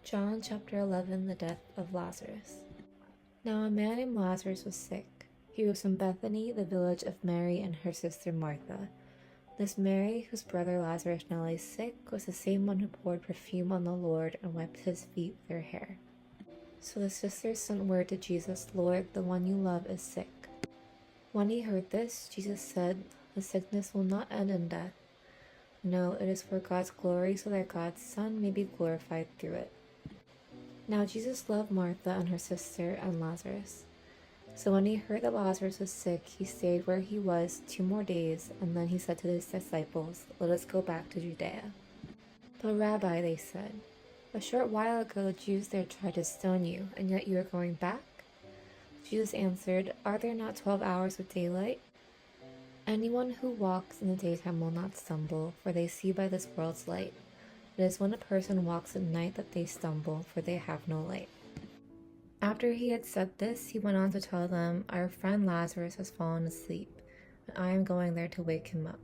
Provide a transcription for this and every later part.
John chapter 11, the death of Lazarus. Now a man named Lazarus was sick. He was from Bethany, the village of Mary and her sister Martha. This Mary, whose brother Lazarus now lay sick, was the same one who poured perfume on the Lord and wiped his feet with her hair. So the sisters sent word to Jesus, "Lord, the one you love is sick." When he heard this, Jesus said, "The sickness will not end in death. No, it is for God's glory, so that God's Son may be glorified through it." Now Jesus loved Martha and her sister and Lazarus. So when he heard that Lazarus was sick, he stayed where he was 2 more days, and then he said to his disciples, "Let us go back to Judea." "But Rabbi," they said, "a short while ago the Jews there tried to stone you, and yet you are going back?" Jesus answered, "Are there not 12 hours of daylight? Anyone who walks in the daytime will not stumble, for they see by this world's light. It is when a person walks at night that they stumble, for they have no light." After he had said this, he went on to tell them, "Our friend Lazarus has fallen asleep, and I am going there to wake him up."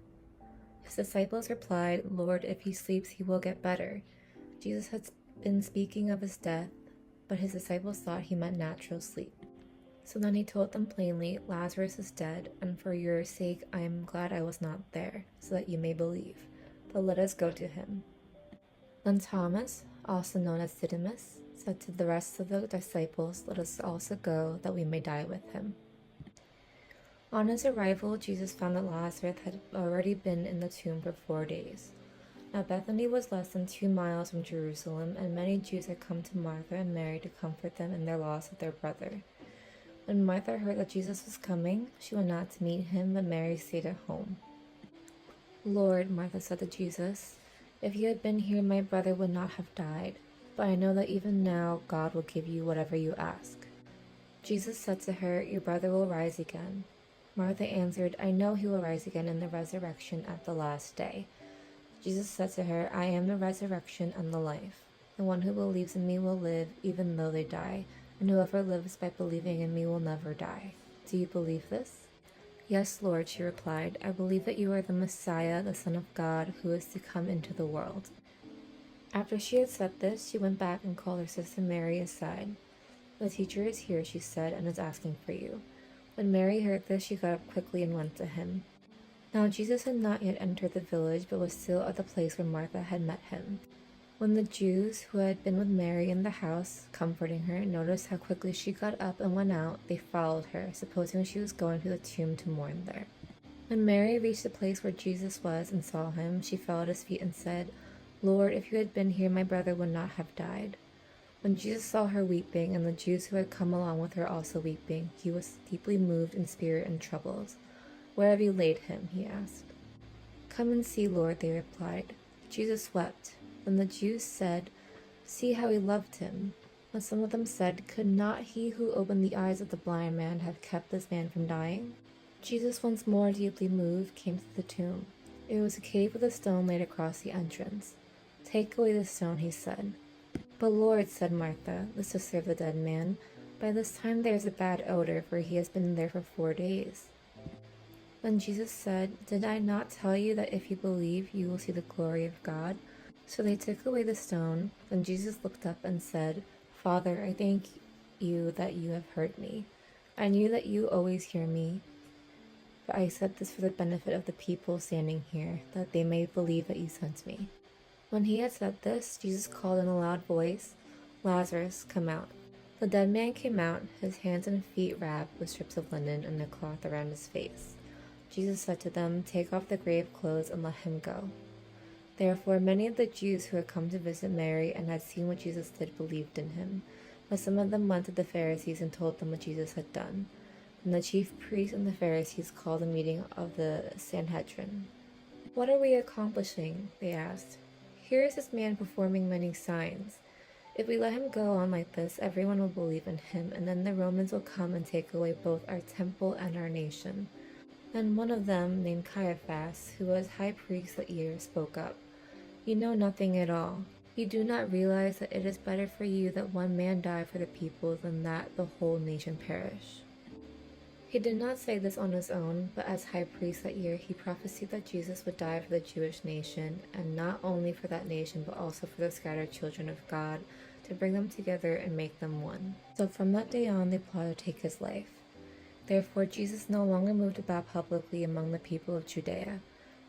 His disciples replied, "Lord, if he sleeps, he will get better." Jesus had been speaking of his death, but his disciples thought he meant natural sleep. So then he told them plainly, "Lazarus is dead, and for your sake I am glad I was not there, so that you may believe. But let us go to him." Then Thomas, also known as Didymus, said to the rest of the disciples, "Let us also go, that we may die with him." On his arrival, Jesus found that Lazarus had already been in the tomb for 4 days. Now Bethany was less than 2 miles from Jerusalem, and many Jews had come to Martha and Mary to comfort them in their loss of their brother. When Martha heard that Jesus was coming, she went out to meet him, but Mary stayed at home. "Lord," Martha said to Jesus, "if you had been here, my brother would not have died. But I know that even now God will give you whatever you ask." Jesus said to her, "Your brother will rise again." Martha answered, "I know he will rise again in the resurrection at the last day." Jesus said to her, "I am the resurrection and the life. The one who believes in me will live even though they die, and whoever lives by believing in me will never die. Do you believe this?" "Yes, Lord," she replied. "I believe that you are the Messiah, the Son of God, who is to come into the world." After she had said this, she went back and called her sister Mary aside. "The teacher is here," she said, "and is asking for you." When Mary heard this, she got up quickly and went to him. Now Jesus had not yet entered the village, but was still at the place where Martha had met him. When the Jews who had been with Mary in the house, comforting her, noticed how quickly she got up and went out, they followed her, supposing she was going to the tomb to mourn there. When Mary reached the place where Jesus was and saw him, she fell at his feet and said, "Lord, if you had been here, my brother would not have died." When Jesus saw her weeping, and the Jews who had come along with her also weeping, he was deeply moved in spirit and troubled. "Where have you laid him?" he asked. "Come and see, Lord," they replied. Jesus wept. Then the Jews said, "See how he loved him." But some of them said, "Could not he who opened the eyes of the blind man have kept this man from dying?" Jesus, once more deeply moved, came to the tomb. It was a cave with a stone laid across the entrance. "Take away the stone," he said. "But Lord," said Martha, the sister of the dead man, "by this time there is a bad odor, for he has been there for 4 days." Then Jesus said, "Did I not tell you that if you believe, you will see the glory of God?" So they took away the stone. Then Jesus looked up and said, "Father, I thank you that you have heard me. I knew that you always hear me, but I said this for the benefit of the people standing here, that they may believe that you sent me." When he had said this, Jesus called in a loud voice, "Lazarus, come out." The dead man came out, his hands and feet wrapped with strips of linen and a cloth around his face. Jesus said to them, "Take off the grave clothes and let him go." Therefore many of the Jews who had come to visit Mary and had seen what Jesus did believed in him. But some of them went to the Pharisees and told them what Jesus had done. Then the chief priests and the Pharisees called a meeting of the Sanhedrin. "What are we accomplishing?" they asked. "Here is this man performing many signs. If we let him go on like this, everyone will believe in him, and then the Romans will come and take away both our temple and our nation." Then one of them, named Caiaphas, who was high priest that year, spoke up. "You know nothing at all. You do not realize that it is better for you that one man die for the people than that the whole nation perish." He did not say this on his own, but as high priest that year, he prophesied that Jesus would die for the Jewish nation, and not only for that nation, but also for the scattered children of God, to bring them together and make them one. So from that day on, they plotted to take his life. Therefore, Jesus no longer moved about publicly among the people of Judea.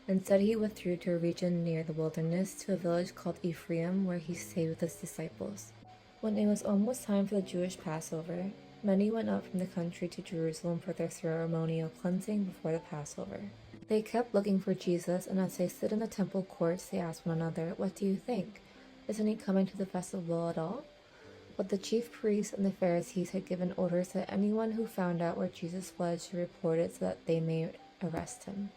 Instead, he withdrew to a region near the wilderness, to a village called Ephraim, where he stayed with his disciples. When it was almost time for the Jewish Passover, many went up from the country to Jerusalem for their ceremonial cleansing before the Passover. They kept looking for Jesus, and as they stood in the temple courts, they asked one another, "What do you think? Isn't he coming to the festival at all?" But the chief priests and the Pharisees had given orders that anyone who found out where Jesus was should report it so that they may arrest him.